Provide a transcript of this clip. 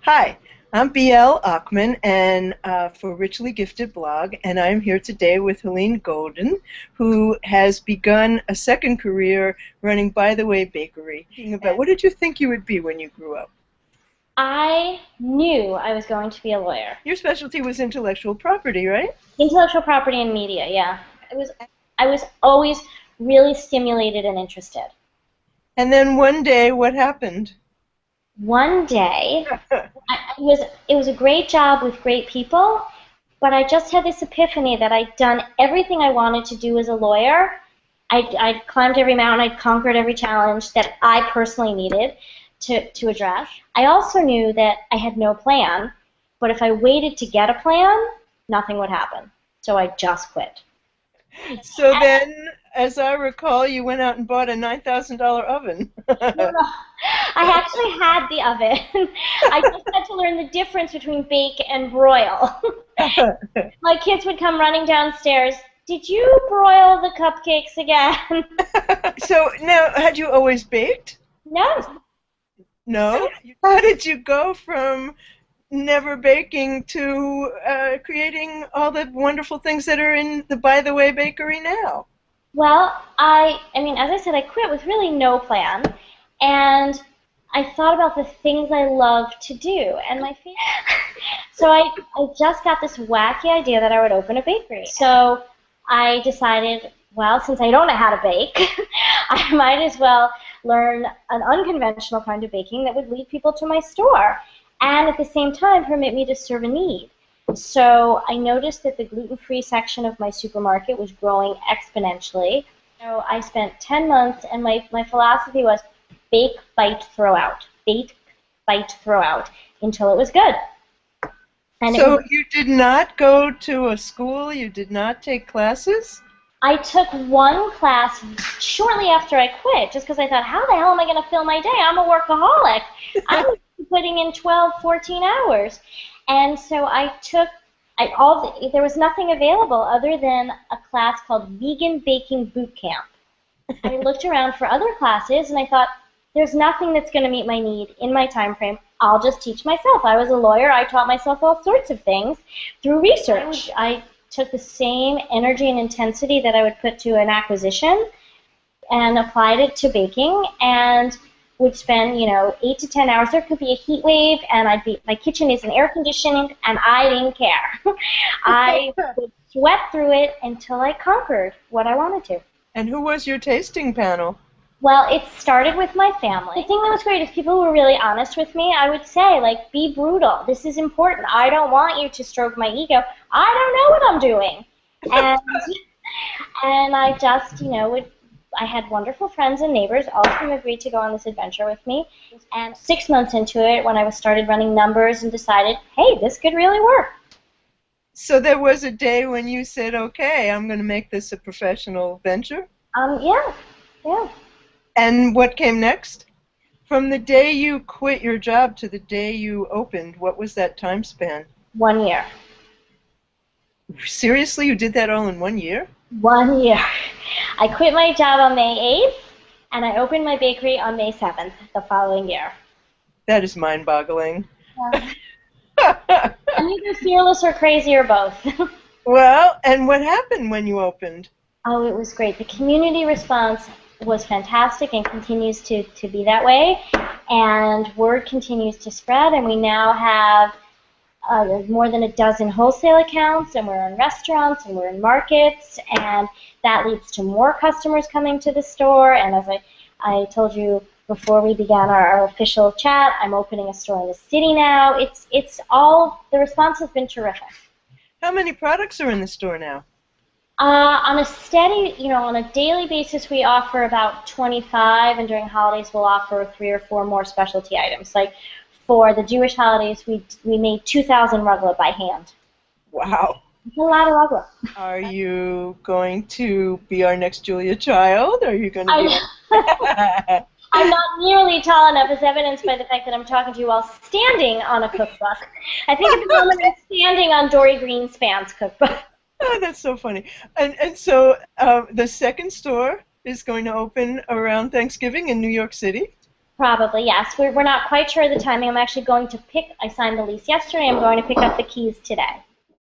Hi, I'm BL Achman and for Richly Gifted blog, and I'm here today with Helene Godin, who has begun a second career running By the Way Bakery. About what did you think you would be when you grew up? I knew I was going to be a lawyer. Your specialty was intellectual property, right? Intellectual property and media, yeah. I was always really stimulated and interested. And then one day, what happened? One day, it was a great job with great people, but I just had this epiphany that I'd done everything I wanted to do as a lawyer. I'd climbed every mountain, I'd conquered every challenge that I personally needed to address. I also knew that I had no plan, but if I waited to get a plan, nothing would happen. So I just quit. So then, as I recall, you went out and bought a $9,000 oven. No, no. I actually had the oven. I just had to learn the difference between bake and broil. My kids would come running downstairs. Did you broil the cupcakes again? So now, had you always baked? No. No? How did you go from never baking to creating all the wonderful things that are in the By the Way Bakery now? Well, I mean, as I said, I quit with really no plan, and I thought about the things I love to do, and so I just got this wacky idea that I would open a bakery. So I decided, well, since I don't know how to bake, I might as well learn an unconventional kind of baking that would lead people to my store, and at the same time permit me to serve a need. So I noticed that the gluten-free section of my supermarket was growing exponentially. So I spent 10 months, and my philosophy was bake, bite, throw out. Bake, bite, throw out until it was good. And So you did not go to a school? You did not take classes? I took one class shortly after I quit, just because I thought, how the hell am I going to fill my day? I'm a workaholic. I'm putting in 12, 14 hours. And so there was nothing available other than a class called Vegan Baking Boot Camp. I looked around for other classes, and I thought, there's nothing that's going to meet my need in my time frame. I'll just teach myself. I was a lawyer. I taught myself all sorts of things through research. I took the same energy and intensity that I would put to an acquisition and applied it to baking, and would spend, 8 to 10 hours. There could be a heat wave, and my kitchen isn't air conditioned, and I didn't care. I would sweat through it until I conquered what I wanted to. And who was your tasting panel? Well, it started with my family. The thing that was great is people were really honest with me. I would say, be brutal. This is important. I don't want you to stroke my ego. I don't know what I'm doing. And and I just, I had wonderful friends and neighbors, all of whom agreed to go on this adventure with me. And 6 months into it, when I started running numbers and decided, hey, this could really work. So there was a day when you said, okay, I'm going to make this a professional venture? Yeah. And what came next? From the day you quit your job to the day you opened, what was that time span? 1 year. Seriously, you did that all in 1 year? 1 year. I quit my job on May 8th, and I opened my bakery on May 7th the following year. That is mind-boggling. Yeah. I'm either fearless or crazy or both. Well, and what happened when you opened? Oh, it was great. The community response was fantastic and continues to be that way. And word continues to spread, and we now have more than a dozen wholesale accounts, and we're in restaurants, and we're in markets, and that leads to more customers coming to the store. And as I told you before we began our official chat, I'm opening a store in the city now. The response has been terrific. How many products are in the store now? On a steady, on a daily basis, we offer about 25, and during holidays, we'll offer 3 or 4 more specialty items. Like for the Jewish holidays, we made 2,000 rugla by hand. Wow. It's a lot of rugla. Are you going to be our next Julia Child? Are you going to be? I'm not nearly tall enough, as evidenced by the fact that I'm talking to you while standing on a cookbook. I think at the moment I'm standing on Dory Greenspan's cookbook. Oh, that's so funny. And so the second store is going to open around Thanksgiving in New York City? Probably, yes. We're not quite sure of the timing. I'm actually going to I signed the lease yesterday. I'm going to pick up the keys today.